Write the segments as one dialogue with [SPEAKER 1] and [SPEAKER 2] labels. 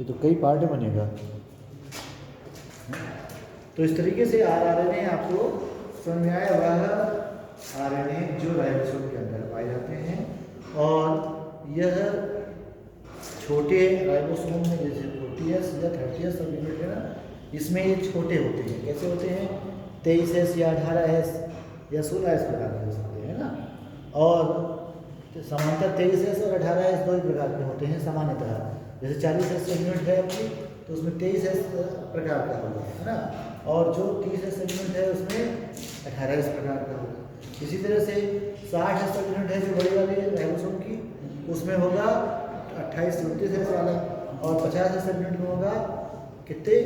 [SPEAKER 1] ये तो कई पार्ट में बनेगा। तो इस तरीके से आरएनए आपको समझ में आया। वह आरएनए जो राइबोसोम के अंदर पाए जाते हैं, और यह छोटे राइबोसोम में जैसे 40S या 30S सब यूनिट है ना, इसमें ये छोटे होते हैं। कैसे होते हैं? 23S या 18S या 16S प्रकार के हो सकते हैं ना। और समानतः 23S और 18S दो ही प्रकार के होते हैं सामान्यतः। जैसे 40S यूनिट है आपकी, तो उसमें 23S प्रकार का होगा, है ना। और जो 30S यूनिट है उसमें 18S प्रकार का होगा। इसी तरह से 60S यूनिट है जो बड़ी वाली राइबोसोम की, उसमें होगा 28 29S वाला, और 50S यूनिट में होगा कितने?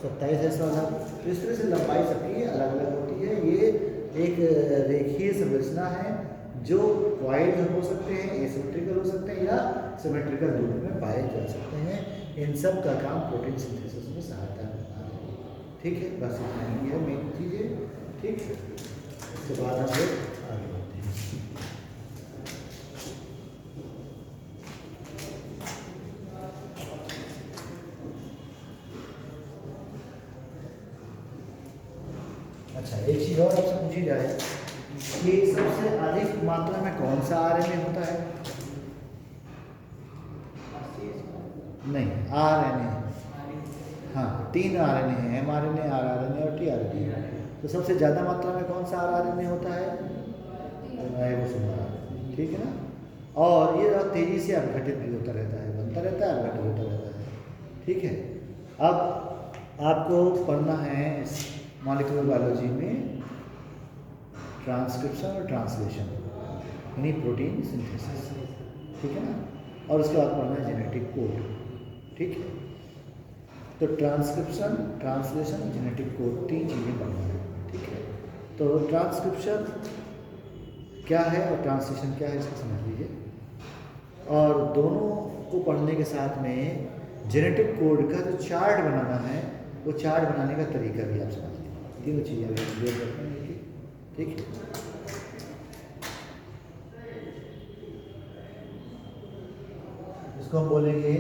[SPEAKER 1] 27S वाला। तो इस तरह से लंबाई सबकी अलग अलग होती है। ये एक रेखीय संरचना है जो वाइड हो सकते हैं, एसिमेट्रिकल हो सकते हैं, या सिमेट्रिकल रूप में पाए जा सकते हैं। इन सब का काम प्रोटीन सिंथेसिस में सहायता करना है। ठीक है, बस इतना ही है मेन चीज़ें। ठीक है, उसके बाद हम लोग आगे बढ़ते हैं। अच्छा, एक चीज़ और आपसे पूछी जाए कि सबसे अधिक मात्रा में कौन सा आरएनए होता है? नहीं, आरएनए। हाँ, 3 आरएनए हैं, एमआरएनए, आरआरएनए और टीआरएनए। तो सबसे ज़्यादा मात्रा में कौन सा आरएनए होता है? Ribosome RNA. ठीक है ना। और ये बहुत तेज़ी से अपघटित भी होता रहता है, बनता रहता है, अपघटित होता रहता है। ठीक है। अब आपको पढ़ना है मॉलिक्यूलर बायोलॉजी में ट्रांसक्रिप्शन और ट्रांसलेशन, यानी प्रोटीन सिंथेसिस। ठीक है ना। और उसके बाद पढ़ना है जेनेटिक कोड। ठीक है। तो ट्रांसक्रिप्शन, ट्रांसलेशन, जेनेटिक कोड, 3 चीज़ें पढ़ना है। ठीक है। तो ट्रांसक्रिप्शन क्या है और ट्रांसलेशन क्या है, इसको समझ लीजिए। और दोनों को पढ़ने के साथ में जेनेटिक कोड का जो चार्ट बनाना है, वो चार्ट बनाने का तरीका भी आप समझ लीजिए। तीनों चीज़ें क्लियर करते हैं। ठीक है। इसको हम बोलेंगे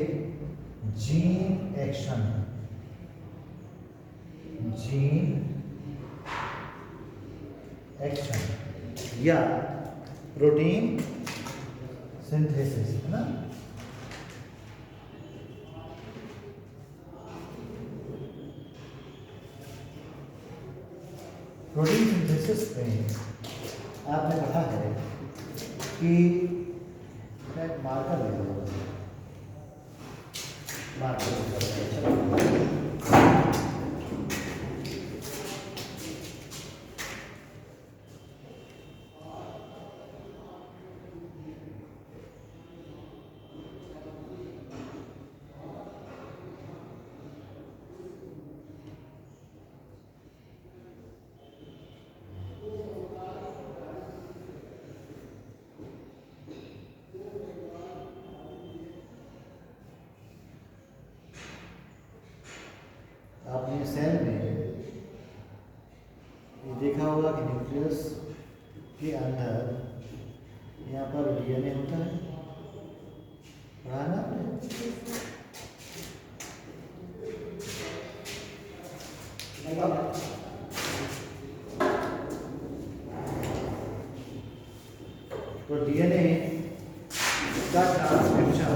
[SPEAKER 1] जीन एक्शन, जीन एक्शन, या प्रोटीन सिंथेसिस, है ना। प्रोटीन सिंथेसिस में आपने पढ़ा है कि मैं मार्कर ले लूँगा, मार्कर आपने सेल में ये देखा होगा कि न्यूक्लियस के अंदर यहाँ पर डीएनए होता है, पढ़ा ना आपने? तो डीएनए का ट्रांसक्रिप्शन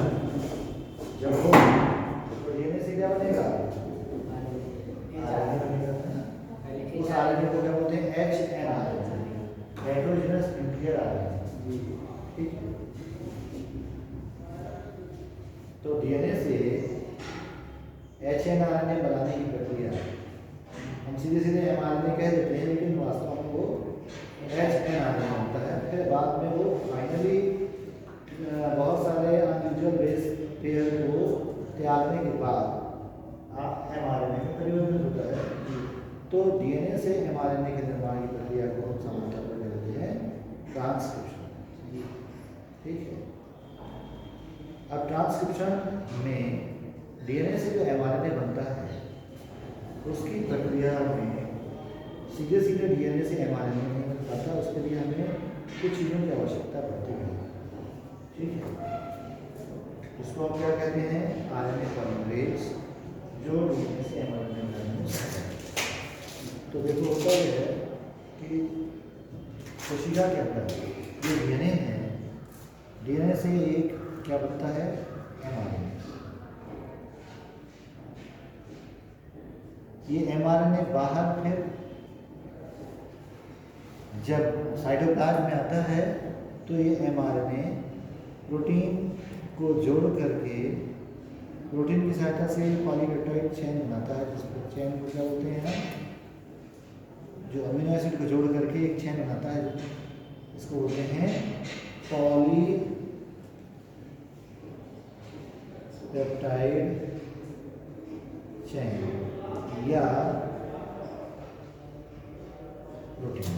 [SPEAKER 1] जब हो तो डीएनए से क्या बनेगा? आरएनए बनेगा। उस आरएनए को क्या बोलते हैं? HnRNA, heterogeneous nuclear RNA. ठीक है। तो डीएनए से एचएनआरएनए बनाने की प्रक्रिया हम सीधे सीधे एमआरएनए कह देते हैं, लेकिन वास्तव में वो एचएनआरएनए होता है। फिर बाद में वो फाइनली बहुत सारे अनयूजुअल बेस पेयर को त्यागने के बाद एमआरएनए में परिवर्तित होता है। तो डीएनए से एमआरएनए के निर्माण की प्रक्रिया को हम सामान्यतः कहते हैं ट्रांसक्रिप्शन। ठीक है। अब ट्रांसक्रिप्शन में डीएनए से जो एमआरएनए बनता है, उसकी प्रक्रिया में सीधे सीधे डीएनए से एमआरएनए नहीं बन पाता। उसके लिए हमें कुछ चीज़ों की आवश्यकता पड़ती है। ठीक है। इसको हम क्या कहते हैं, आरएनए पॉलीमरेज, जो डीएनए से एमआरएनए बनाने में सहायक है। तो देखो होता यह है कि कोशिका के अंदर ये डीएनए है, डीएनए से एक क्या बनता है, एमआरएनए। ये एमआरएनए बाहर फिर जब साइटोप्लाज्म में आता है तो ये एमआरएनए प्रोटीन को जोड़ करके प्रोटीन की सहायता से पॉलीपेप्टाइड चेन बनाता है, जिस चेन को क्या बोलते हैं, जो अमीनो एसिड को जोड़ करके एक चेन बनाता है, इसको बोलते हैं पॉलीपेप्टाइड चेन या प्रोटीन।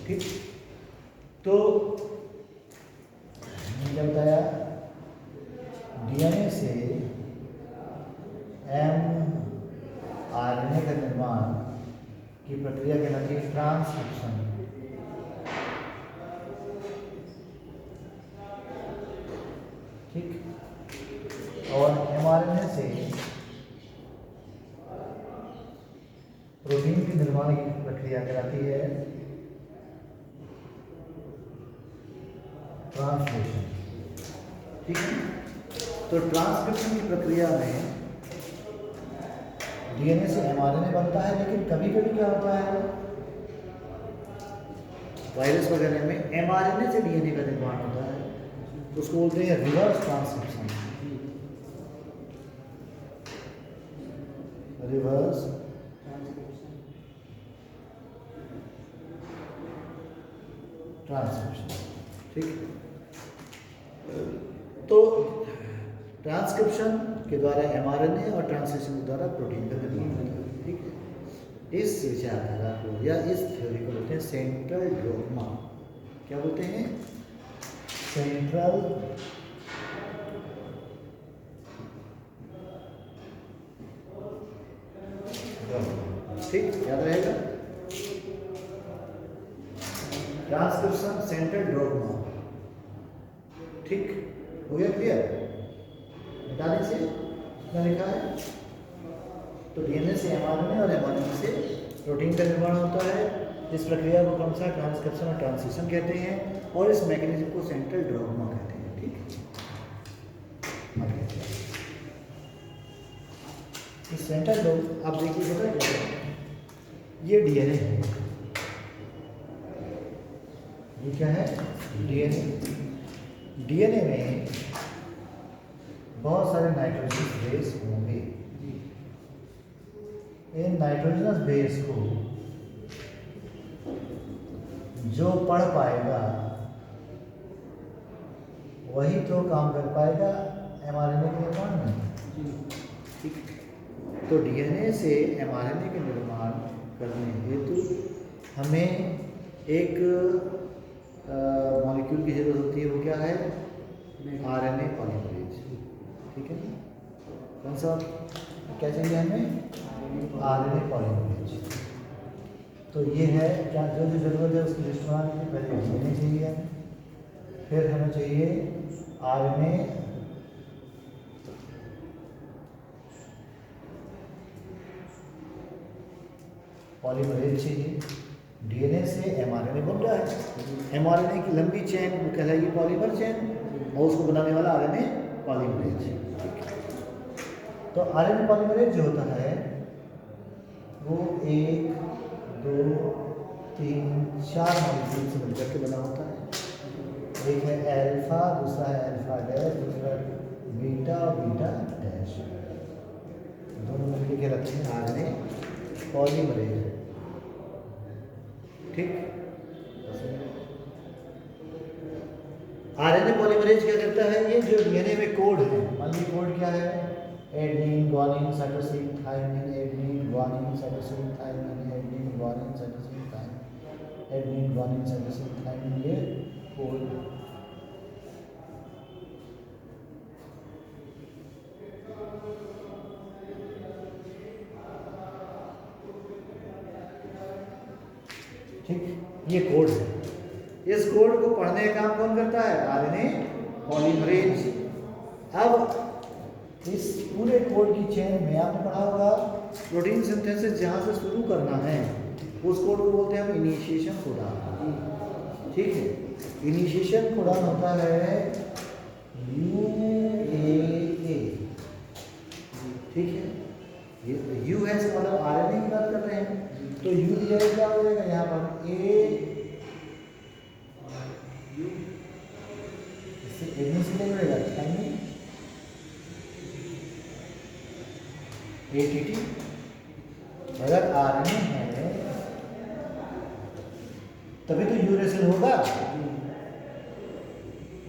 [SPEAKER 1] ठीक, तो मैंने क्या बताया, डीएनए से एमआरएनए का निर्माण की प्रक्रिया कहलाती है ट्रांसक्रिप्शन। ठीक, और एमआरएनए से प्रोटीन के निर्माण की प्रक्रिया कहलाती है ट्रांसलेशन। ठीक है, तो ट्रांसक्रिप्शन की प्रक्रिया में डीएनए से एमआरएनए बनता है, लेकिन कभी कभी क्या होता है, वायरस वगैरह में एमआरएनए से डीएनए का निर्माण होता है, तो उसको बोलते हैं रिवर्स ट्रांसक्रिप्शन। Reverse transcription. ठीक, तो ट्रांसक्रिप्शन के द्वारा एमआरएनए और ट्रांसलेशन के द्वारा प्रोटीन का निर्माण होता है। ठीक है, इस विचारधारा को या इस थ्योरी को बोलते हैं सेंट्रल डोग्मा। क्या बोलते हैं, सेंट्रल डोग्मा। ठीक, याद रहेगा, ट्रांसक्रिप्शन सेंट्रल डोग्मा। ठीक, हो गया क्लियर, बताने से क्या लिखा है, तो डीएनए से एमआरएनए और एमआरएनए से प्रोटीन का निर्माण होता है। इस प्रक्रिया को कौन सा ट्रांसक्रिप्शन और ट्रांसलेशन कहते हैं, और इस मैकेनिज्म को सेंट्रल डोग्मा कहते हैं। ठीक, इस सेंट्रल डोग्मा आप देखिए पता है क्या है, ये डीएनए है, ये क्या है, डीएनए। डीएनए में बहुत सारे नाइट्रोजनस बेस होंगे। इन नाइट्रोजनस बेस को जो पढ़ पाएगा वही तो काम कर पाएगा एमआरएनए के निर्माण में। ठीक, तो डीएनए से एमआरएनए के निर्माण करने हेतु हमें एक मॉलिक्यूल की जरूरत होती है, वो क्या है, आरएनए पॉलीमरेज। ठीक है, कौन सा, क्या चाहिए हमें, आरएनए पॉलीमरेज। तो ये है क्या, जो जो जरूरत है उसकी लिस्ट बनाने के पहले डीएनए चाहिए, फिर हमें चाहिए आरएनए पॉलीमरेज चाहिए। डीएनए से एमआरएनए बन रहा है, एमआरएनए की लंबी चेन कहलाएगी पॉलीमर चेन, और उसको बनाने वाला आरएनए पॉलीमरेज। तो आरएनए पॉलीमरेज जो होता है वो 1 2 3 4 मॉलिक्यूल से मिलकर के बना होता है। एक है अल्फा, दूसरा है अल्फा डैश, दूसरा बीटा, बीटा डैश, दोनों मिलकर के रखते हैं आरएनए पॉलीमरेज। ठीक, आरएनए पॉलीमरेज क्या करता है, ये जो डीएनए में कोड है, मान लीजिए कोड क्या है, adenine guanine cytosine thymine, adenine guanine cytosine thymine, adenine guanine cytosine thymine, adenine guanine cytosine thymine, ये कोड। ठीक, ये कोड है, इस कोड को पढ़ने का काम कौन करता है, आरएनए पॉलीमरेज। अब कोड की चेन में आपने पढ़ा होगा प्रोटीन सिंथेसिस जहाँ से शुरू करना है उस कोड को बोलते हैं हम इनिशिएशन कोडान। ठीक है, इनिशिएशन कोडान होता है UAA। ठीक है, ये U है इसका मतलब RNA की बात कर रहे हैं, तो U दिया क्या हो जाएगा यहाँ पर इससे एडमिन से मिलेगा टाइमिंग ATT। अगर RNA है तभी तो यूरेसिल होगा।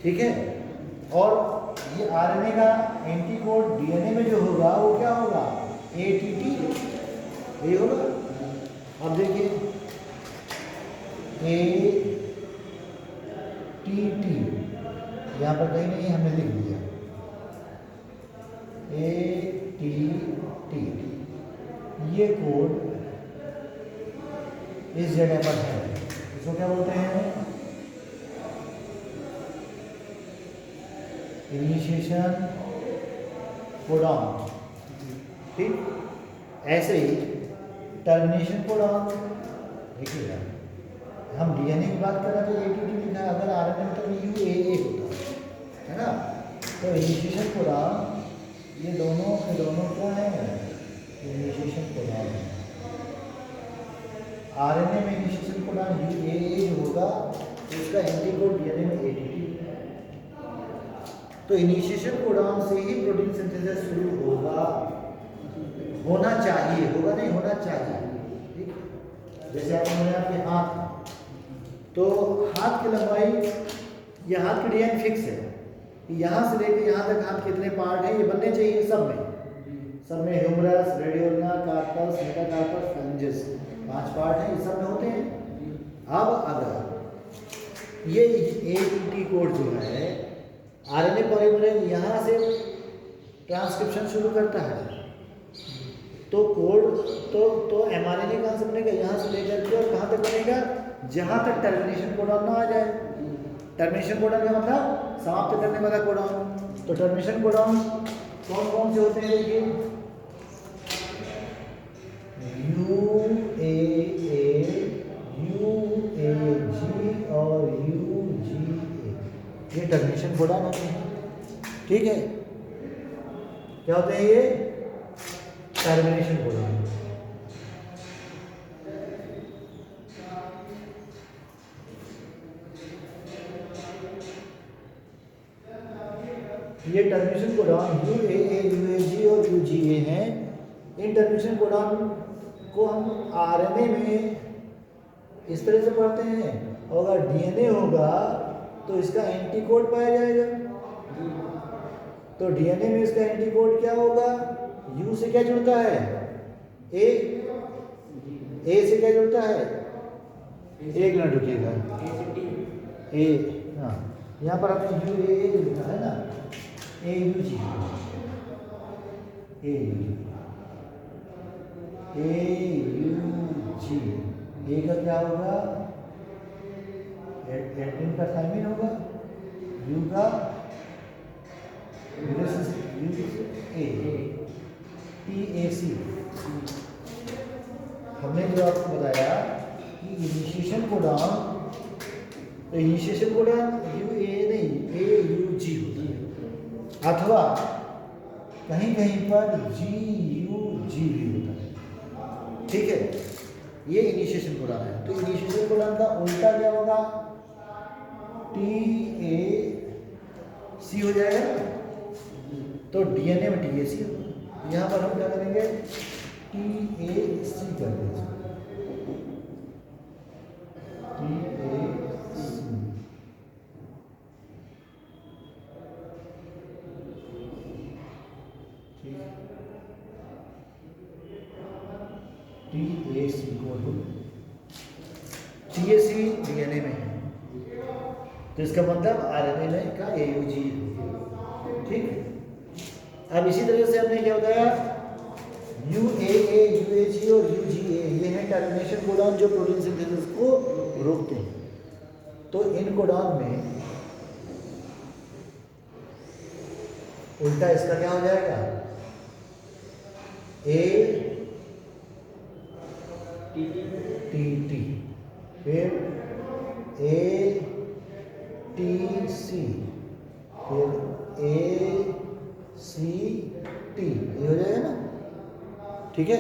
[SPEAKER 1] ठीक है, और ये RNA का एंटीकोड DNA में जो होगा वो क्या होगा ATT, यही होगा। अब देखिए ATT यहाँ पर कहीं नहीं, हमने लिख दिया ATT, ये कोड इस जगह पर है, इसको क्या बोलते हैं इनिशिएशन कोडॉन। ठीक, ऐसे ही टर्मिनेशन कोडॉन। देखिएगा हम DNA की बात कर रहे थे ATT लिखा है, अगर RNA में तो UAA होता है ना। तो इनिशिएशन कोडॉन ये दोनों के दोनों क्या है इनिशिएशन कोडॉन है। RNA में इनिशिएशन कोडॉन UAA जो होगा उसका एंटीकोड DNA में ATT। तो इनिशिएशन कोडॉन से ही प्रोटीन सिंथेसिस शुरू होगा, होना चाहिए, होगा नहीं होना चाहिए। ठीक, जैसे आपने आपके हाथ, तो हाथ की लंबाई या हाथ की डिजाइन फिक्स है, यहाँ से लेकर यहाँ तक हाथ कितने पार्ट हैं ये बनने चाहिए सब में humerus, radioulna, carpus, metacarpus, phalanges 5 part हैं, ये सब में होते हैं। अब अगर ये ATT कोड जो है RNA पॉलीमरेज यहाँ से ट्रांसक्रिप्शन शुरू करता है, तो कोड तो mRNA कहाँ से बनेगा, यहाँ से लेकर के और कहाँ तक बनेगा, जहाँ तक टर्मिनेशन कोडॉन ना आ जाए। टर्मिनेशन कोडॉन का मतलब समाप्त करने वाला कोडॉन। तो टर्मिनेशन कोडॉन कौन कौन से होते हैं देखिए, UAA, UAG और UGA, ये टर्मिनेशन कोडॉन होते हैं। ठीक है, क्या होते हैं ये टर्मिनेशन कोडॉन। ये टर्मिनेशन कोडॉन UAA, UAG और UGA हैं। इन टर्मिनेशन कोडॉन को हम RNA में इस तरह से पढ़ते हैं, और अगर DNA होगा तो इसका एंटीकोड पाया जाएगा। तो DNA में इसका एंटीकोड क्या होगा, U से क्या जुड़ता है A से क्या जुड़ता है, एक मिनट रुकिएगा, A, हाँ यहाँ पर आपने UAA लिखा है ना, AUG, A का क्या होगा, एडेनिन का थाइमिन होगा, U का TAC। हमने जो आपको बताया कि इनिशिएशन कोडॉन, तो इनिशिएशन कोडॉन UAA नहीं AUG होता है, अथवा कहीं कहीं पर GUG भी होता है। ठीक है, ये इनिशिएशन कोडॉन है। तो इनिशिएशन कोडॉन का उल्टा क्या होगा, TAC हो जाएगा, तो DNA में TAC होगा। यहाँ पर हम क्या करेंगे TAC कर देंगे, TAC को TAC DNA में है, तो इसका मतलब RNA में का AUG। ठीक, अब इसी तरह से हमने क्या बताया, UAA, UAG और UGA ये हैं टर्मिनेशन कोडॉन जो प्रोटीन सिंथेसिस को रोकते हैं। तो इन कोडॉन में उल्टा इसका क्या हो जाएगा, ATT, फिर ATC, फिर ACT, ये हो जाएगा ना, ठीक है,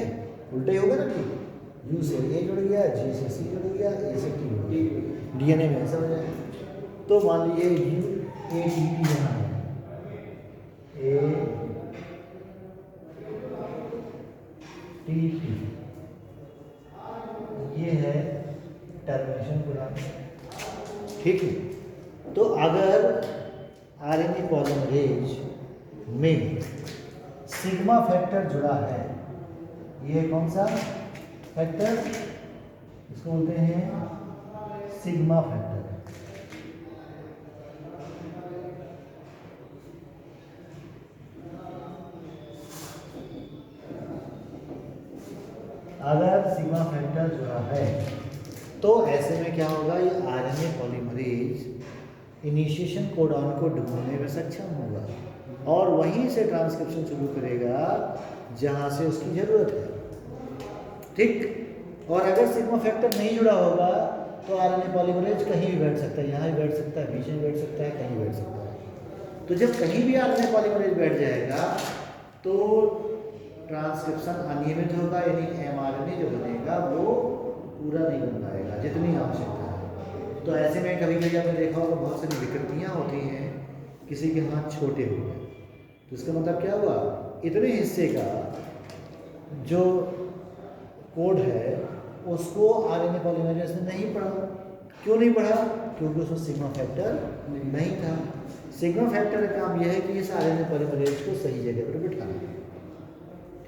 [SPEAKER 1] उल्टा ही होगा ना, ठीक, U से A जुड़ गया, G से C जुड़ गया, A से T जुड़ गया, DNA में ऐसा हो जाएगा। तो मान लीजिए ATT यहाँ है, ATT, ये है टर्मिनेशन कोडान, ठीक है। तो अगर आरएनए पॉलीमरेज में सिग्मा फैक्टर जुड़ा है, ये कौन सा फैक्टर, इसको बोलते हैं सिग्मा फैक्टर। अगर सिग्मा फैक्टर जुड़ा है तो ऐसे में क्या होगा, ये आरएनए पॉलीमरेज इनिशिएशन कोडॉन को ढूंढने में सक्षम होगा और वहीं से ट्रांसक्रिप्शन शुरू करेगा जहां से उसकी ज़रूरत है, ठीक। और अगर सिग्मा फैक्टर नहीं जुड़ा होगा तो आरएनए पॉलीमरेज कहीं भी बैठ सकता है, यहाँ भी बैठ सकता है, बीच में बैठ सकता है, कहीं बैठ सकता है। तो जब कहीं भी आरएनए पॉलीमरेज बैठ जाएगा तो ट्रांसक्रिप्शन अनियमित होगा, यानी एमआरएनए जो बनेगा वो पूरा नहीं बन पाएगा जितनी आवश्यकता है। तो ऐसे में कभी कभी आपने देखा होगा बहुत सारी विकृतियाँ होती हैं, किसी के हाथ छोटे हो गए, तो इसका मतलब क्या हुआ, इतने हिस्से का जो कोड है उसको आरएनए पॉलीमरेज ने नहीं पढ़ा। क्यों नहीं पढ़ा, क्योंकि उसमें सिग्मा फैक्टर नहीं था। सिग्मा फैक्टर का काम यह है कि इस आरएनए पॉलीमरेज को सही जगह पर बिठाना,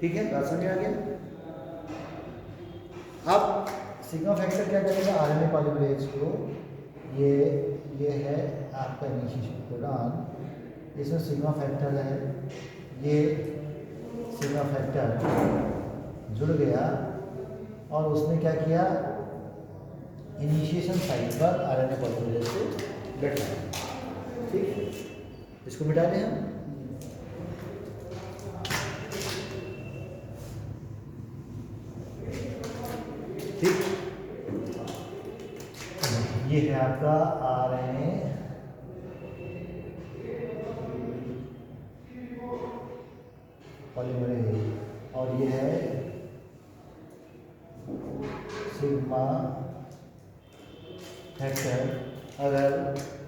[SPEAKER 1] ठीक है, बात समझ आ गया। अब सिग्मा फैक्टर क्या करेगा, आरएनए पॉलीमरेज को, ये है आपका इनिशिएशन कोडॉन, इसमें सिग्मा फैक्टर है, ये सिग्मा फैक्टर जुड़ गया और उसने क्या किया, इनिशिएशन साइट पर आरएनए पॉलीमरेज से बैठा, ठीक, इसको मिटा दें हम। ठीक, ये है आपका आरएनए पॉलीमरेज और ये है सिग्मा फैक्टर। अगर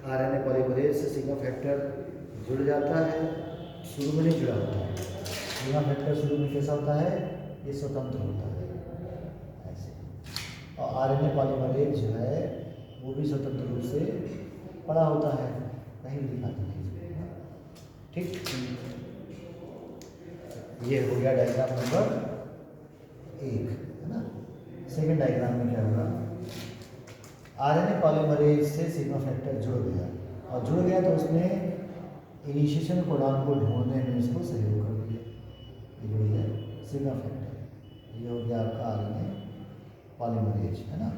[SPEAKER 1] आरएनए पॉलीमरेज से सिग्मा फैक्टर जुड़ जाता है, शुरू में नहीं जुड़ा होता है, सिग्मा फैक्टर शुरू में कैसा होता है, ये स्वतंत्र होता है ऐसे, और आरएनए पॉलीमरेज जो है वो भी स्वतंत्र रूप से पड़ा होता है, कहीं भी दिखाता नहीं, ठीक। ये हो गया डायग्राम नंबर 1, है ना। सेकेंड डायग्राम में क्या होगा, आरएनए पॉलीमरेज से सिग्मा फैक्टर जुड़ गया और जुड़ गया तो उसने इनिशिएशन कोडॉन को ढूंढने में इसको सहयोग कर दिया, ये जुड़ गया सिग्मा फैक्टर, ये हो गया आपका आरएनए पॉलीमरेज, है ना।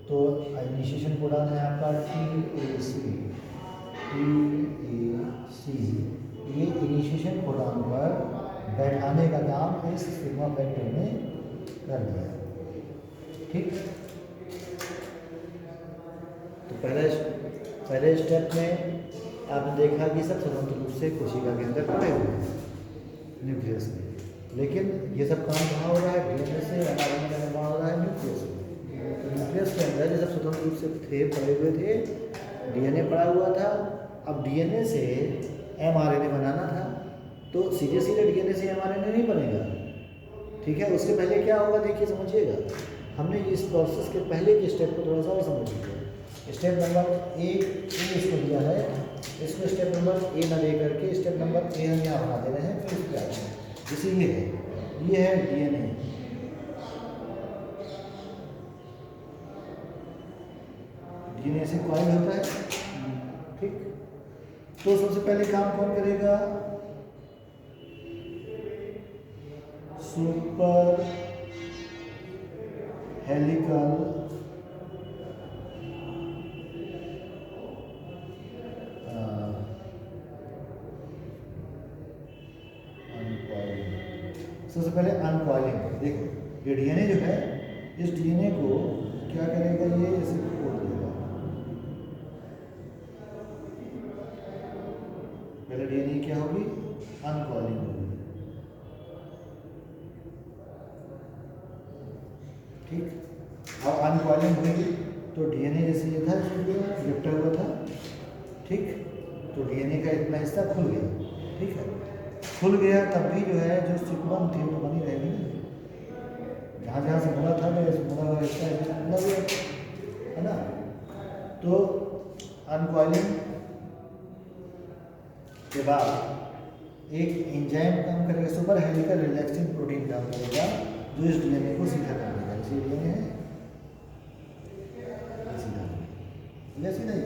[SPEAKER 1] तो इनिशिएशन कोडॉन है आपका TAC, ये इनिशिएशन कोडॉन पर बैठाने का काम इस सिग्मा फैक्टर ने कर दिया, ठीक। तो पहले स्टेप में आपने देखा कि सब स्वतंत्र रूप से कोशिका के अंदर पड़े हुए हैं न्यूक्लियस में, लेकिन ये सब काम कहाँ हो रहा है, डीएनए से एमआरएनए का निर्माण हो रहा है न्यूक्लियस में। तो न्यूक्लियस के अंदर ये सब स्वतंत्र रूप से पड़े हुए थे, डीएनए पड़ा हुआ था। अब डीएनए से एमआरएनए बनाना था, तो सीधे डीएनए से एमआरएनए नहीं बनेगा, ठीक है। उसके पहले क्या होगा देखिए, समझिएगा। हमने इस प्रोसेस के पहले के स्टेप को थोड़ा सा और समझ लीजिए। स्टेप नंबर ए इसको दिया है, इसको स्टेप नंबर ए ना दे करके स्टेप नंबर ए हम यहाँ बना दे रहे हैं, फिर क्या है, इसीलिए ये है डीएनए, डीएनए से कॉइल होता है, ठीक। तो सबसे पहले काम कौन करेगा, सुपर हेलिकल सबसे सबसे पहले अनकॉइलिंग। देखो ये डीएनए जो है, इस डीएनए को क्या करेगा, ये इसे खोल देगा। पहले डीएनए क्या होगी, अनकॉइलिंग होगी। ठीक, अब अनकॉइलिंग हुई तो डीएनए जैसे ये था, लिपटा हुआ था, ठीक, तो डीएनए का इतना हिस्सा खुल गया। ठीक है, खुल गया तब भी जो है जो सीक्वेंस थी वो बनी रहेगी ना, जहाँ जहाँ से मुड़ा था मुड़ा हुआ हिस्सा मुड़ा हुआ है ना। तो अनकॉइलिंग के बाद एक एंजाइम काम करेगा, सुपर हेलिकल रिलैक्सिंग प्रोटीन काम करेगा, जो इस डीएनए को सीधा कर देगा। इसी डीएनए है सीधा सीधा ही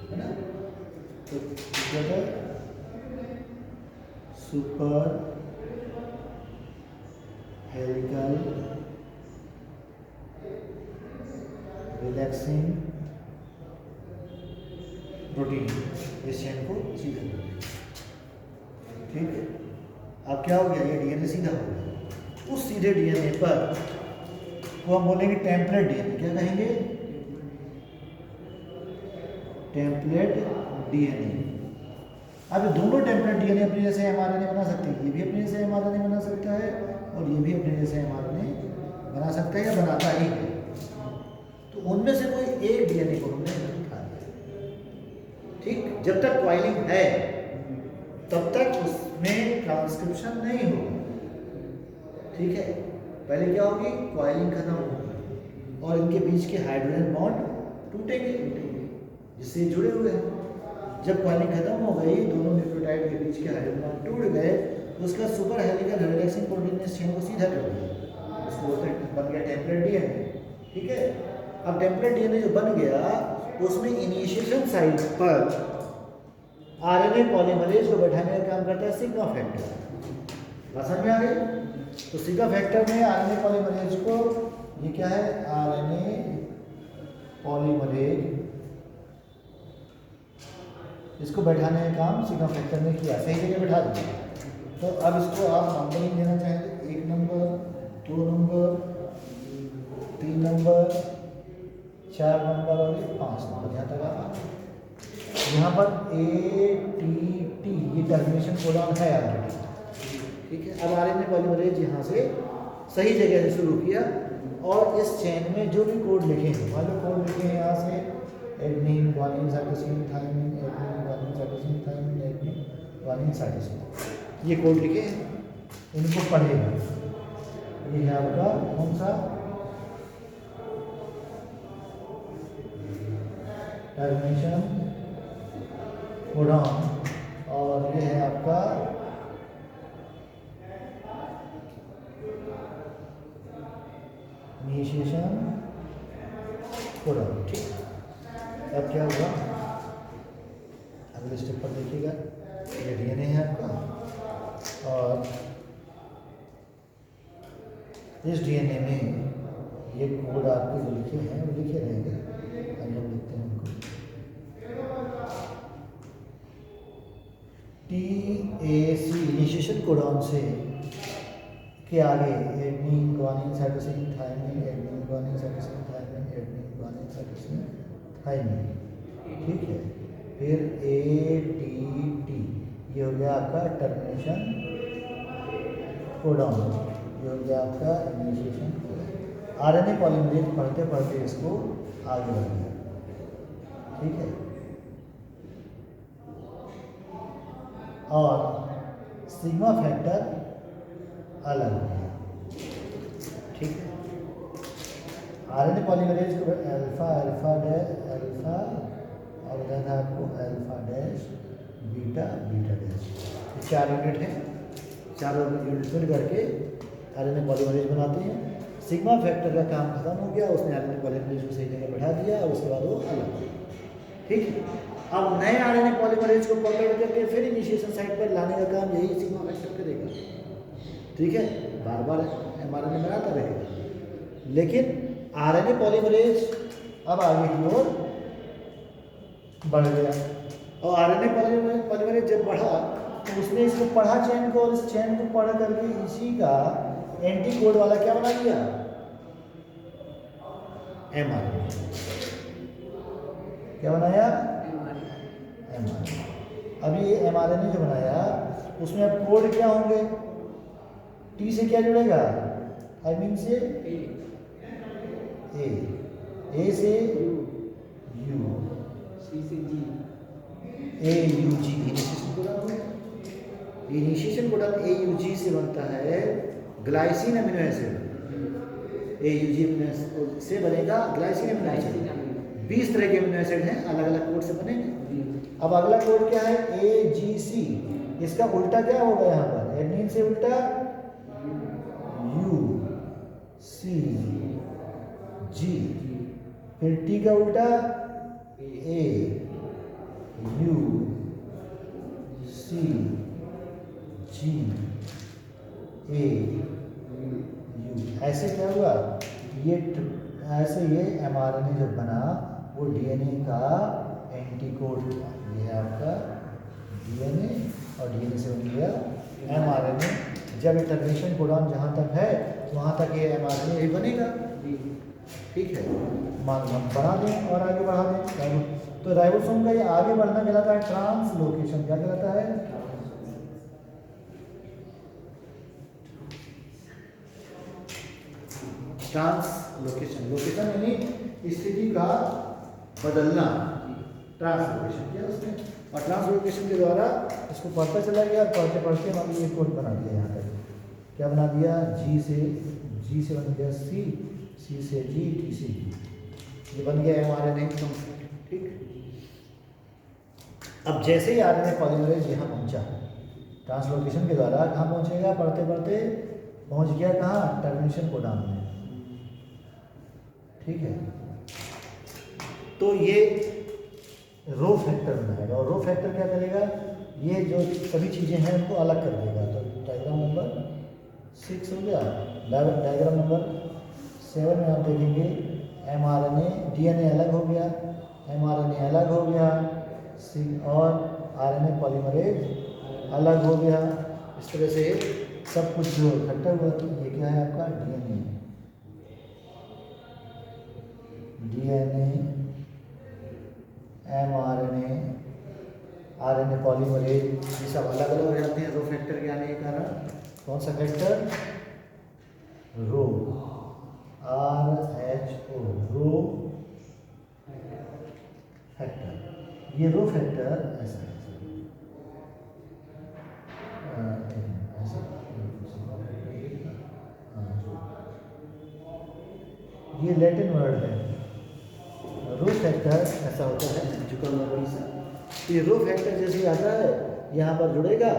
[SPEAKER 1] है ना। तो सुपर हेलिकल रिलैक्सिंग प्रोटीन इस चेन को सीधा कर देगा। ठीक है, अब क्या हो गया, ये डीएनए सीधा हो गया। उस सीधे डीएनए पर को हम बोलेंगे टेम्पलेट डीएनए। क्या कहेंगे, टेम्पलेट डीएनए। अब दोनों टेम्पलेट डीएनए अपने जैसे एमआरएनए बना सकते हैं। ये भी अपने जैसे एमआरएनए बना सकता है और ये भी अपने जैसे एमआरएनए बना सकता है या बनाता ही है। तो उनमें से कोई एक डीएनए को हमने उठा लिया। ठीक, जब तक कॉइलिंग है तब तक उसमें ट्रांसक्रिप्शन नहीं होगा। ठीक है, पहले क्या होगी, कॉइलिंग खत्म होगी और इनके बीच के हाइड्रोजन बॉन्ड टूटेंगे जिससे जुड़े हुए हैं। जब कॉइलिंग खत्म हो गई, दोनों न्यूक्लियोटाइड के बीच के हाइड्रोजन बॉन्ड टूट गए, तो उसका सुपर हेलिकल रिलैक्सिंग प्रोटीन ने इस चेन को सीधा कर दिया। उसको बोलते हैं, बन गया टेम्पलेट डीएनए। ठीक है, अब टेम्पलेट डीएनए जो बन गया, उसमें इनिशिएशन साइट पर आरएनए पॉलीमरेज को बैठाने का काम करता है सिग्मा फैक्टर। बात समझ में आ गई। तो सिग्मा फैक्टर में आरएनए पॉलीमरेज को, ये क्या है, आरएनए पॉलीमरेज, इसको बैठाने का काम सिग्मा फैक्टर ने किया, सही जगह बैठा दिया। तो अब इसको आप नंबरिंग देना चाहें तो 1 नंबर, 2 नंबर, 3 नंबर, 4 नंबर और 5 नंबर, यहाँ तक आप यहाँ पर ATT ये टर्मिनेशन कोडॉन है ऑलरेडी। ठीक है, अब आरएनए पॉलीमरेज यहाँ से सही जगह से शुरू किया और इस चेन में जो भी कोड लिखे हैं, मान लो कोड लिखे हैं यहाँ से adenine, guanine, cytosine, thymine, adenine, guanine, cytosine, thymine, adenine, guanine, cytosine, ये कोड लिखे हैं, इनको पढ़ेगा। ये है आपका कौन सा, टर्मिनेशन कोडॉन, और ये है आपका इनिशिएशन कोडॉन। ठीक, अब क्या होगा, अगले स्टेप पर देखिएगा, ये डीएनए है आपका और इस डीएनए में ये कोड आपके जो लिखे हैं वो लिखे रहेंगे। हम लिखते हैं उनको TAC इनिशिएशन कोडॉन से के आगे adenine, guanine, cytosine, thymine, adenine, guanine, cytosine, thymine, adenine, guanine, cytosine, thymine. ठीक है, फिर ATT ये हो गया आपका टर्मिनेशन कोडॉन, ये हो गया आपका इनिशिएशन कोडॉन। आरएनए पॉलीमरेज पढ़ते पढ़ते इसको आगे बढ़ गया। ठीक है, और सिग्मा फैक्टर अलग हो गया। ठीक है, आरएनए पॉलीमरेज को अल्फा, अल्फा डैश, अल्फा और इधर था आपको alpha dash, beta, beta dash, 4 unit है। चारों यूनिट फिल करके आरएनए पॉलीमरेज बनाते हैं। सिग्मा फैक्टर का काम खत्म हो गया, उसने आरएनए पॉलीमरेज को सही जगह बैठा दिया और उसके बाद वो अलग हो गया। ठीक है, अब नए आरएनए पॉलीमरेज को पकड़ करके फिर इनिशिएशन साइट पर लाने का काम यही सिग्मा फैक्टर करेगा। ठीक है, बार बार एमआरएनए बनाता रहेगा, लेकिन आरएनए पॉलीमरेज अब आगे की ओर बढ़ गया और आरएनए पॉलीमरेज जब बढ़ा तो उसने इसको पढ़ा चेन को, और इस चेन को पढ़ करके इसी का एंटी कोड वाला क्या बना दिया, mRNA। क्या बनाया, mRNA। अब ये mRNA जो बनाया उसमें अब कोड क्या होंगे, T से क्या जुड़ेगा, थायमिन से A से U,
[SPEAKER 2] C से G,
[SPEAKER 1] AUG initiation codon AUG से बनता है ग्लाइसिन अमीनो एसिड। AUG से बनेगा ग्लाइसिन अमीनो एसिड। 20 तरह के अमीनो एसिड हैं, अलग अलग कोड से बनेंगे। अब अगला कोड क्या है, AGC। इसका उल्टा क्या होगा, यहाँ पर एडनिन से उल्टा UC G, फिर T का उल्टा A U C G A U। ऐसे क्या हुआ, ये ऐसे ये mRNA जब बना वो DNA का एंटीकोड हुआ। ये है आपका DNA और DNA से बन गया mRNA। जब ये टर्मिनेशन कोडॉन जहाँ तक है वहाँ तक ये mRNA भी बनेगा। ठीक है, मान हम बढ़ा दें और आगे बढ़ा दें। तो राइबोसोम का ये आगे बढ़ना कहलाता है ट्रांसलोकेशन। क्या कहलाता है, ट्रांसलोकेशन। लोकेशन यानी स्थिति का बदलना, ट्रांसलोकेशन किया उसने। और ट्रांसलोकेशन के द्वारा इसको पढ़ता चला गया, और पढ़ते पढ़ते मान लीजिए कोड बना दिया। यहाँ तक क्या बना दिया, G से बन गया C, C से G, T से G, ये बन गया mRNA। ठीक, अब जैसे ही RNA पॉलीमरेज यहाँ पहुँचा ट्रांसलोकेशन के द्वारा, कहाँ पहुँचेगा, पढ़ते पढ़ते पहुँच गया कहाँ, टर्मिनेशन कोडॉन में। ठीक है, तो ये रो फैक्टर बनाएगा, और रो फैक्टर क्या करेगा, ये जो सभी चीज़ें हैं उनको अलग कर देगा। तो डायग्राम नंबर 6 हो गया। डायग्राम नंबर 7 में आप देखेंगे mRNA, DNA अलग हो गया, mRNA अलग हो गया, और RNA पॉलीमरेज अलग हो गया। इस तरह से सब कुछ जो इकट्ठा हुआ, तो ये क्या है आपका DNA, mRNA, RNA पॉलीमरेज, ये सब अलग अलग हो जाते हैं रो फैक्टर के आने के कारण। कौन सा फैक्टर, रो, RHO, रो फैक्टर। ये रो फैक्टर ऐसा है, ये लैटिन वर्ड है। रो फैक्टर ऐसा होता है जुकल वर्ड से। ये रो फैक्टर जैसे आता है यहाँ पर जुड़ेगा,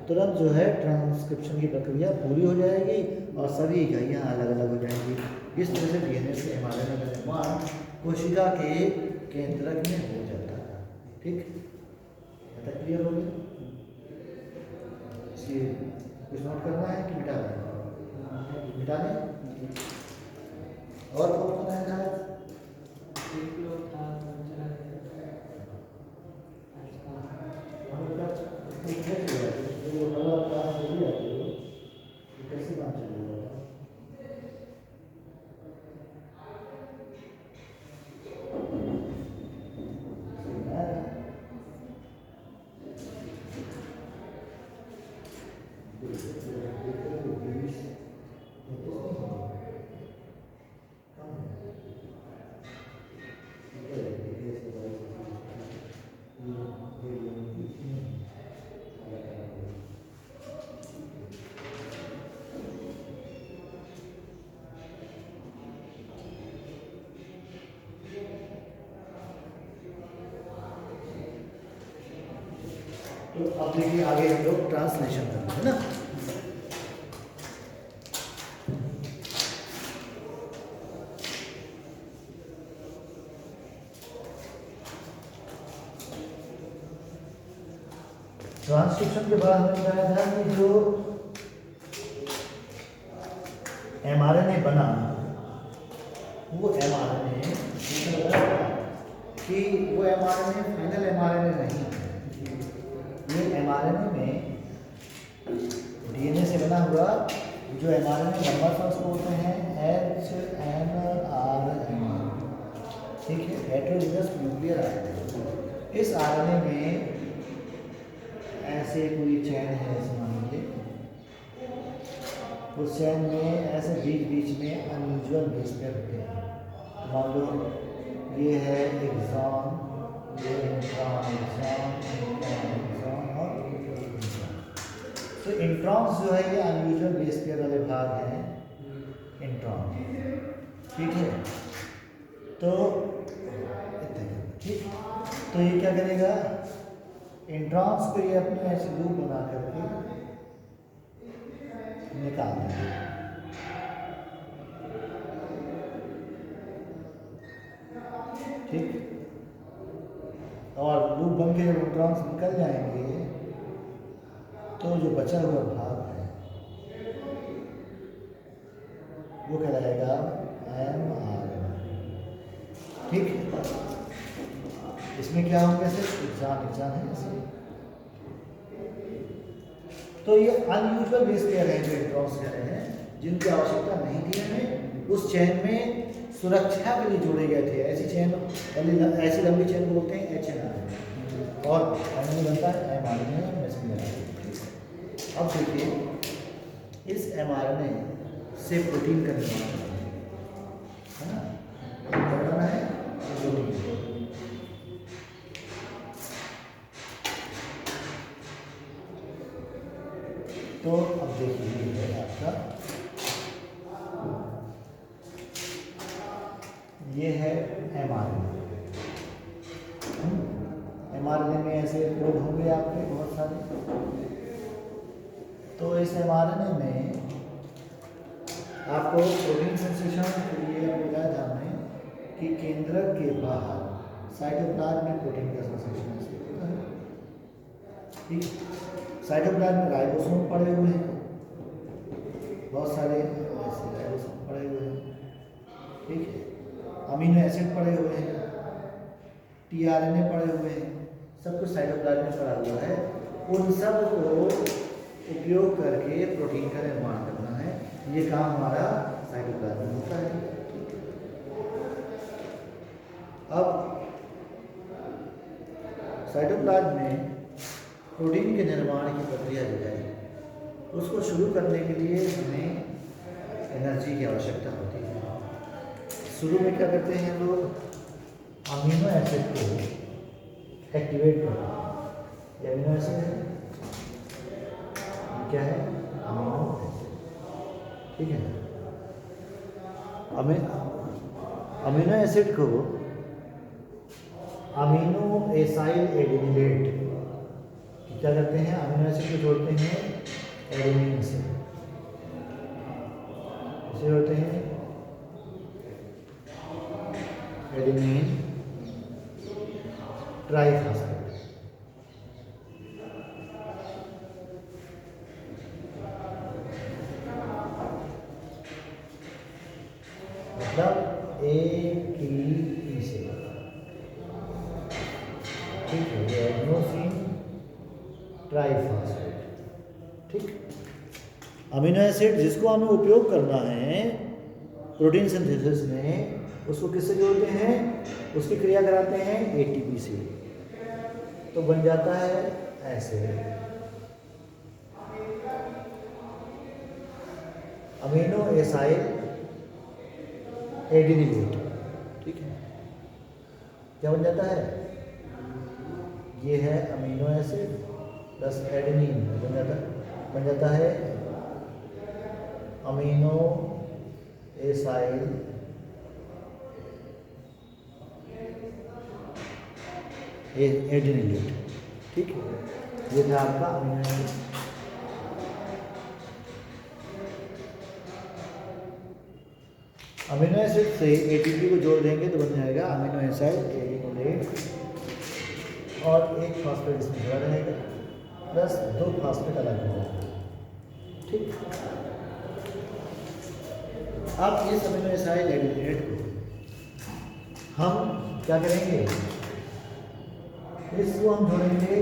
[SPEAKER 1] तुरंत जो है ट्रांसक्रिप्शन की प्रक्रिया पूरी हो जाएगी और सभी इकाइयाँ अलग अलग हो जाएंगी। इस तरह से DNA से mRNA का निर्माण कोशिका के केंद्रक में हो जाता है। ठीक, क्लियर हो गया। इसलिए कुछ नोट करना है कि मिटा दें, मिटा दें। और कौन कौन है आज, कैसे बात चलेगा। तो अब देखिए आगे हम लोग ट्रांसलेशन करते हैं ना। ट्रांसक्रिप्शन के बाद हमें बताया था कि जो mRNA बना वो mRNA कि वो mRNA फाइनल mRNA नहीं है। ये mRNA में डीएनए से बना हुआ जो mRNA नंबर है उसको बोलते हैं HNRNA, ठीक है, हेटेरोजीनस न्यूक्लियर आरएनए। इस आरएनए में ऐसे कोई चैन है, ऐसे मान लीजिए, उस चैन में ऐसे बीच बीच में अनयूजुअल बेस पेयर होते हैं। तो मान लो ये है एक्सॉन, ये इंट्रॉन, एक्सॉन और तो इंट्रॉन्स जो है ये अनयूजुअल बेस पेयर वाले भाग हैं, इंट्रॉन, ठीक है। तो ठीक, तो ये क्या करेगा, इंट्रॉन्स को ये अपने ऐसे लूप बना करके निकाल देंगे, ठीक। और लूप बन के जब इंट्रॉन्स निकल जाएंगे तो जो बचा हुआ भाग है वो कहलाएगा mRNA, ठीक। इसमें क्या होंगे, सिर्फ एग्जाम है ऐसे। तो ये अनयूजुअल बेस पेयर है जो इंट्रॉन्स कह रहे हैं, जिनकी आवश्यकता नहीं थी हमें, उस चैन में सुरक्षा के लिए जोड़े गए थे। ऐसी चैन वाली, ऐसी लंबी चैन को बोलते हैं HNRNA, और फाइनली बनता है mRNA मैसेंजर। अब देखिए इस mRNA से प्रोटीन का निर्माण है ना, करना है तो अब देखिए ये है आपका, ये है mRNA। mRNA में ऐसे कोड होंगे आपके बहुत सारे। तो इस mRNA में आपको प्रोटीन संश्लेषण के लिए बताया था हमने कि केंद्रक के बाहर साइटोप्लाज्म में प्रोटीन का संश्लेषण होता है, ठीक। साइटोप्लाज्म में राइबोसोम पड़े हुए हैं, बहुत सारे ऐसे राइबोसोम पड़े हुए हैं, ठीक है। अमीनो एसिड पड़े हुए हैं, टीआरएनए पड़े हुए हैं, सब कुछ साइटोप्लाज्म में पड़ा हुआ है। उन सब को उपयोग करके प्रोटीन का निर्माण करना है, ये काम हमारा साइटोप्लाज्म में होता है। अब साइटोप्लाज्म में प्रोटीन के निर्माण की प्रक्रिया जो है उसको शुरू करने के लिए हमें एनर्जी की आवश्यकता होती है। शुरू में क्या करते हैं लोग, अमीनो एसिड को एक्टिवेट करते हैं। अमीनो एसिड क्या है, अमीनो एसिड, ठीक है। अमीनो एसिड को अमीनो एसाइल एडिनिलेट क्या करते हैं, अमीनो एसिड को जोड़ते हैं एडेनिन से, इसे जोड़ते हैं एडेनिन ट्राइफॉस्फेट, मतलब ATP से, ठीक है, ये एडेनोसिन ट्राइफॉस्फेट, ठीक। अमीनो एसिड जिसको हमें उपयोग करना है प्रोटीन सिंथेसिस में, उसको किससे जोड़ते हैं, उसकी क्रिया कराते हैं ATP से, तो बन जाता है ऐसे अमीनो एसाइल एडिनिलेट, ठीक है। क्या बन जाता है, ये है अमीनो एसिड प्लस एडेनिन, बन जाता है अमीनो एसाइल एडिनिलेट, ठीक है। ये था आपका अमीनो एसिड। अमीनो एसिड से ATP को जोड़ देंगे तो बन जाएगा अमीनो एसाइल एडिनिलेट, और एक फॉस्फेट इसमें जुड़ा रहेगा, प्लस 2 फॉस्फेट अलग हो जाएगा, ठीक। अब इस अमीनो एसाइल एडिनिलेट को हम क्या करेंगे, इसको हम जोड़ेंगे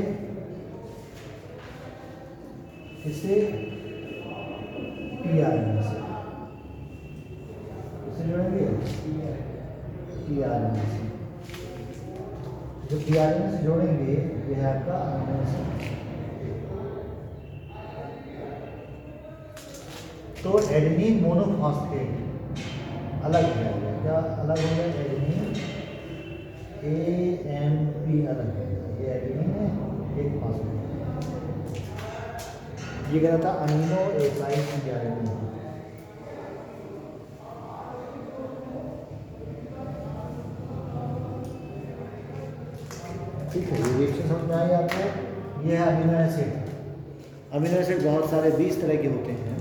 [SPEAKER 1] इससे टीआरएनए से जोड़ेंगे, टीआरएनए से। जो टीआरएनए से जोड़ेंगे ये है आपका अमीनो एसिड। तो एडेनिन मोनोफॉस्फेट अलग हो जाएगा। क्या अलग हो जाएगा? एडेनिन AMP अलग हो जाएगा। ये एडेनिन है, एक फॉस्फेट। ये कह रहा था अमीनो एसाइड टीआरएनए। ठीक है, ये रिएक्शन समझ में आई आपको? ये है अमीनो एसिड। अमीनो एसिड बहुत सारे 20 तरह के होते हैं।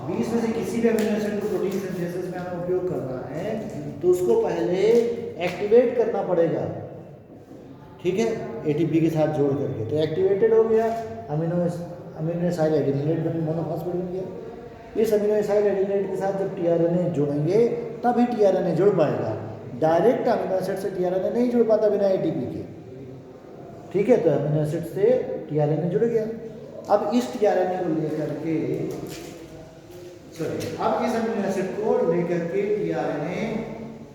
[SPEAKER 1] 20 में से किसी भी अमीनो एसिड को प्रोटीन सिंथेसिस में हमें उपयोग करना है तो उसको पहले एक्टिवेट करना पड़ेगा। ठीक है, ATP के साथ जोड़ करके। तो एक्टिवेटेड हो गया, अमीनो एसाइड एडिनिलेट मोनोफॉस्फेट बन गया। इस अमीनो एसाइड एडिनिलेट के साथ जब टीआरएनए जोड़ेंगे तभी टीआरएनए जुड़ पाएगा। डायरेक्ट अमीनो एसिड से टीआरएनए नहीं जुड़ पाता बिना ATP के। ठीक है, तो अमीनो एसिड से टीआरएनए जुड़ गया। अब इस टीआरएनए को लेकर के अब इस अमीनो एसिड को लेकर के टीआरएनए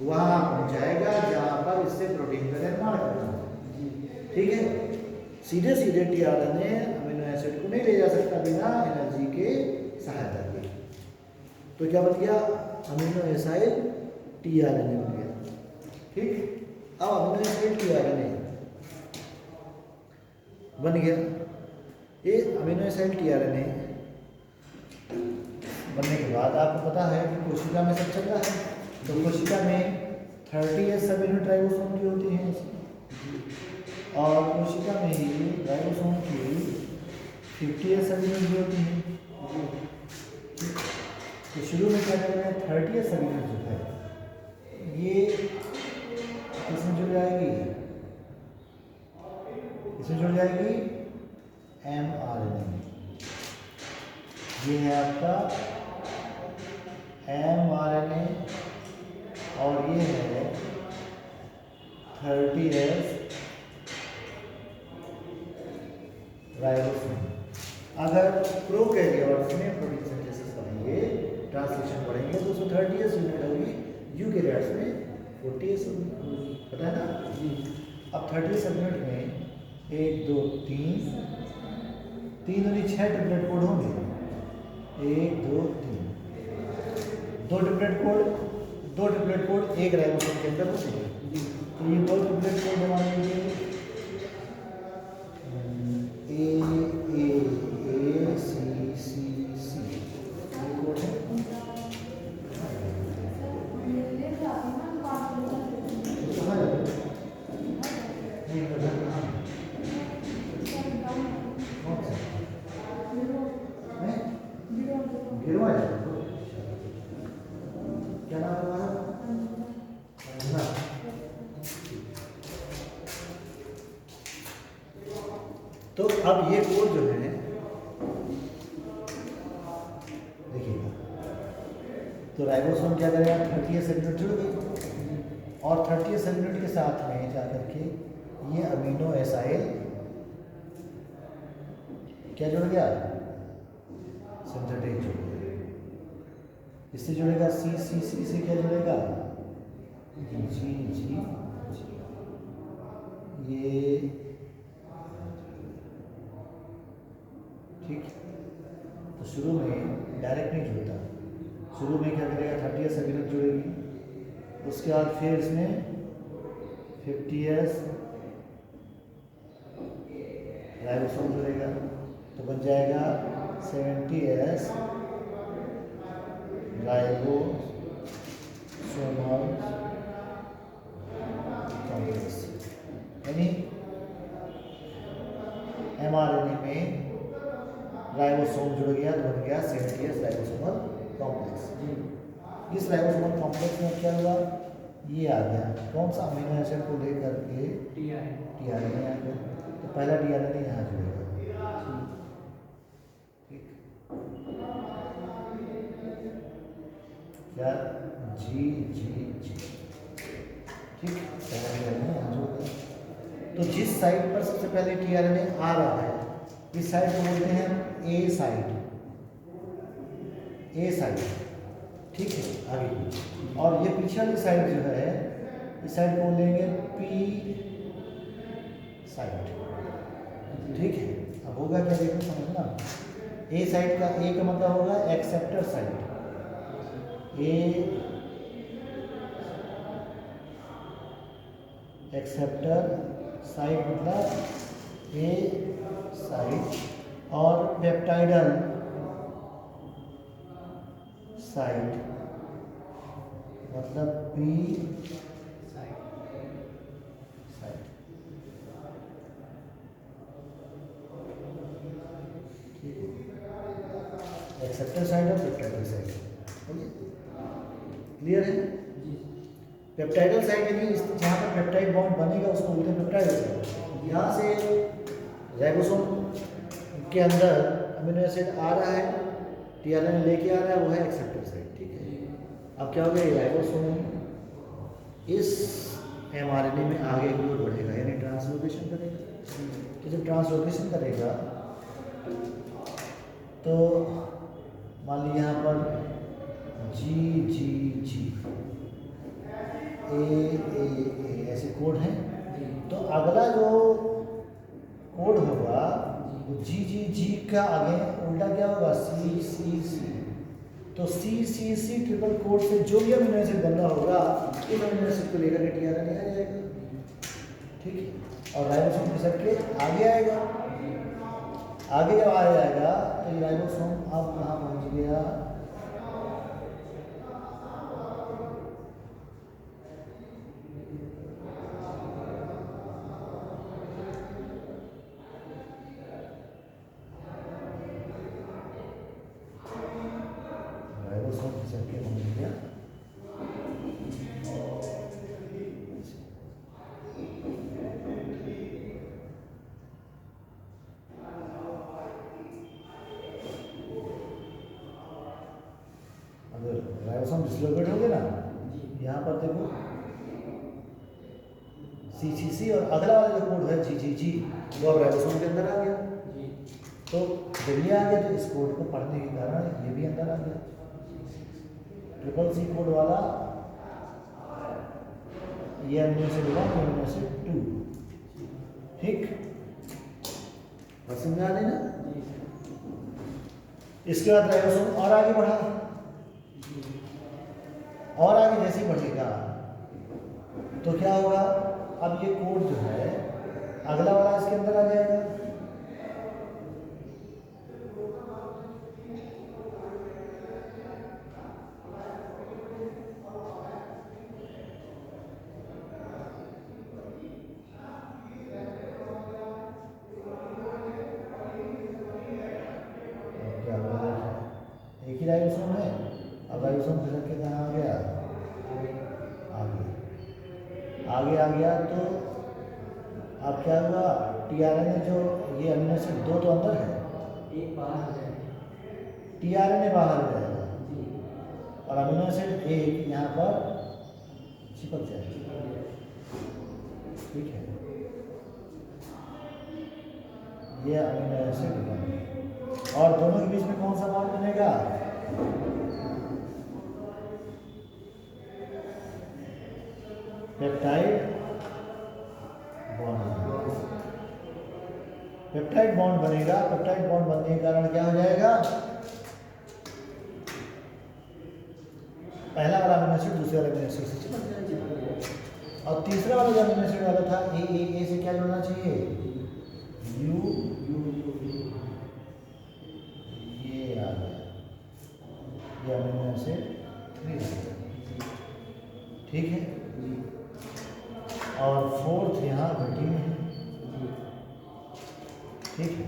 [SPEAKER 1] वहां पहुंच जाएगा जहां पर इससे प्रोटीन का निर्माण करना है। ठीक है, सीधे सीधे टीआरएनए अमीनो एसिड को नहीं ले जा सकता बिना एनर्जी के सहायता के। तो क्या बन गया? अमीनो एसाइड टीआरएनए बन गया। ठीक, अब अमीनो एसाइड टीआरएनए बन गया। ये अमीनो एसाइड टीआरएनए बनने के बाद आपको पता है कि कोशिका में सब चल रहा है। तो कोशिका में 30S सब राइबोसोम की होती हैं और कोशिका में ही राइबोसोम की 50S सब भी होती हैं। तो शुरू में क्या कर रहे हैं? 30S सब जो है ये किसमें जुड़ जाएगी? इसमें जुड़ जाएगी mRNA। ये है आपका mRNA और ये है 30S राइबोसोम। अगर प्रोकैरियोट्स में प्रोटीन सिंथेसिस पढ़ेंगे, ट्रांसलेशन पढ़ेंगे तो उसमें 30S यूनिट होगी, यूकैरियोट्स में 40S होगी। पता है ना? अब 30S यूनिट में 1 2 3 दूनी 6 ट्रिपलेट कोड होंगे। 1 2 3 दो ट्रिपलेट कोड एक राइबोसोम के अंदर होते हैं। तो ये 2 ट्रिपलेट कोड बना लेंगे। AACC ये कोड है। कहाँ जाते हैं? नहीं पता कहाँ। गिरवा जाता है। क्या नाम है हमारा? तो अब ये कोड जो है देखिएगा, तो राइबोसोम क्या करेगा? 30S यूनिट जुड़ गई और 30S यूनिट के साथ में जाकर के ये अमीनो एसाइड क्या जुड़ गया? सिंथेटिक जुड़ गया। इससे जुड़ेगा C से क्या जुड़ेगा? G ये ठीक। तो शुरू में डायरेक्ट नहीं जुड़ता, शुरू में क्या करेगा? 30S यूनिट जुड़ेगी, उसके बाद फिर इसमें 50S राइबोसोम जुड़ेगा तो बन जाएगा 70S राइबोसोमल कॉम्प्लेक्स। यानी mRNA में राइबोसोम जुड़ गया तो बन गया 70S राइबोसोमल कॉम्प्लेक्स। इस राइबोसोमल कॉम्प्लेक्स में क्या हुआ? ये आ गया कौन सा? अमीनो एसिड को लेकर के टीआरएनए आ गया। तो पहला टीआरएनए यहाँ जुड़ेगा। ठीक, क्या? G ठीक, पहला टीआरएनए यहाँ जुड़ गया। तो जिस साइड पर सबसे पहले टीआरएनए आ रहा है इस साइड को बोलते हैं ए साइड, ठीक है आगे। और ये पीछे वाली साइड जो है, इस साइड को लेंगे पी साइड, ठीक है। अब होगा क्या देखो समझना, ए साइड का ए का मतलब होगा एक्सेप्टर साइड, ए एक्सेप्टर साइड मतलब ए साइड, और पेप्टाइडल साइड मतलब बी साइड, ठीक है। एक्सेप्टर साइड और पेप्टाइडल साइड, क्लियर है? पेप्टाइडल साइड यानी जहाँ पर पेप्टाइड बॉन्ड बनेगा उसको बोलते हैं पेप्टाइडल साइड। यहाँ से राइबोसोम के अंदर अमीनो एसिड आ रहा है, टीआरएनए लेके आ रहा है, वो है एक्सेप्टर साइड, ठीक है। अब क्या हो गया, राइबोसोम इस एमआरएनए में आगे की ओर बढ़ेगा यानी ट्रांसलोकेशन करेगा। तो जब ट्रांसलोकेशन करेगा तो मान लीजिए यहाँ पर जी जी जी ए ऐसे कोड हैं, तो अगला जो कोड होगा वो जी जी जी का आगे उल्टा क्या होगा, सी सी सी। तो सी सी सी ट्रिपल कोड से जो भी अमीनो एसिड बन रहा होगा उस अमीनो एसिड को लेकर के टीआरएनए आ जाएगा, ठीक है। और राइबोसोम रिसेप्टर के आगे आएगा, आगे जब आ जाएगा तो ये राइबोसोम अब कहाँ पहुँच गया, राइबोसोम डिसलोकेट हो गया ना, यहाँ पर देखो सी और अगला वाला जो कोड है जी वो अब राइबोसोम के अंदर आ गया। तो जब ये आ गया तो इस कोड को पढ़ने के कारण ये भी अंदर आ गया, ट्रिपल सी कोड वाला ये अमीनो एसिड 1 अमीनो एसिड 2, ठीक और समझा देना। इसके बाद राइबोसोम और आगे बढ़ा, और आगे जैसे बढ़ेगा तो क्या होगा, अब ये कोड जो है अगला वाला इसके अंदर आ जाएगा, क्या होगा, एक ही राइबोसोम है। अब राइबोसोम फिर के कहाँ आ गया, आगे आ गया। तो अब क्या हुआ, टीआरएनए जो ये अमीनो एसिड 2 तो अंदर है, एक बाहर आ जाएगा, टीआरएनए बाहर आ जाएगा और अमीनो एसिड 1 यहाँ पर चिपक जाएगा, ठीक है। ये अमीनो एसिड 1 और दोनों के बीच में कौन सा बॉन्ड बनेगा, पेप्टाइड बॉन्ड। पेप्टाइड बॉन्ड बनेगा, पेप्टाइड बॉन्ड बनने के कारण क्या हो जाएगा, पहला वाला अमीनो एसिड दूसरे वाले अमीनो एसिड से चिपक जाएगा। और तीसरा वाला जो अमीनो एसिड वाला था ए से क्या जुड़ना चाहिए, यू ये आ गया, ये अमीनो एसिड 3, ठीक है। और फोर्थ यहाँ वेटिंग में है, ठीक है।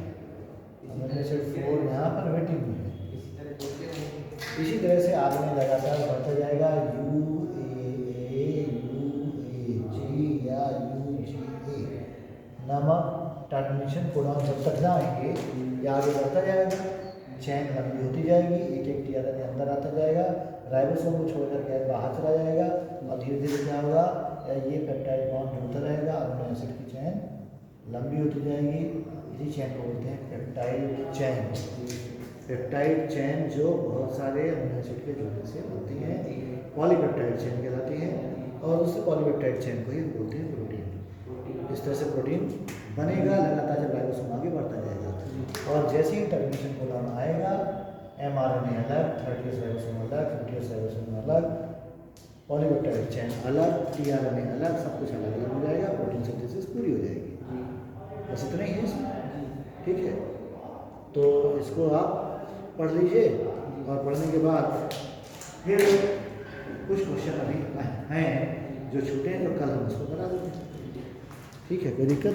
[SPEAKER 1] अमीनो एसिड 4 यहाँ पर वेटिंग में है। इसी तरह से आगे लगातार बढ़ता जाएगा, यू ए जी या यू जी ए नामक टर्मिनेशन कोडॉन जब तक जाएंगे ये आगे बढ़ता जाएगा, चैन लंबी होती जाएगी, एक एक टीआरएनए अंदर आता जाएगा, राइबोसोम को छोड़कर गैस बाहर चला जाएगा और धीरे धीरे क्या होगा, ये पेप्टाइड बॉन्ड जुड़ता रहेगा, अमीनो एसिड की चैन लंबी होती जाएगी, इसी चेन को बोलते हैं पेप्टाइड चेन। पेप्टाइड चेन जो बहुत सारे अमीनो एसिड के जुड़ने से बनती हैं पॉलीपेप्टाइड चेन कहलाती हैं, और उससे पॉलीपेप्टाइड चेन को ही बोलते हैं प्रोटीन। इस तरह से प्रोटीन बनेगा लगातार जब राइबोसोम आगे बढ़ता जाएगा, और जैसे ही टर्मिनेशन कोडॉन आएगा mRNA अलग, 30S राइबोसोम अलग, 50S राइबोसोम अलग, पॉलीपेप्टाइड चेन अलग, tRNA अलग, सब कुछ अलग अलग हो जाएगा, प्रोटीन सिंथेसिस पूरी हो जाएगी। बस इतना ही है इसमें, ठीक है। तो इसको आप पढ़ लीजिए, और पढ़ने के बाद फिर कुछ क्वेश्चन अभी हैं जो छूटे हैं, तो कल हम इसको करा देंगे, ठीक है। कोई दिक्कत?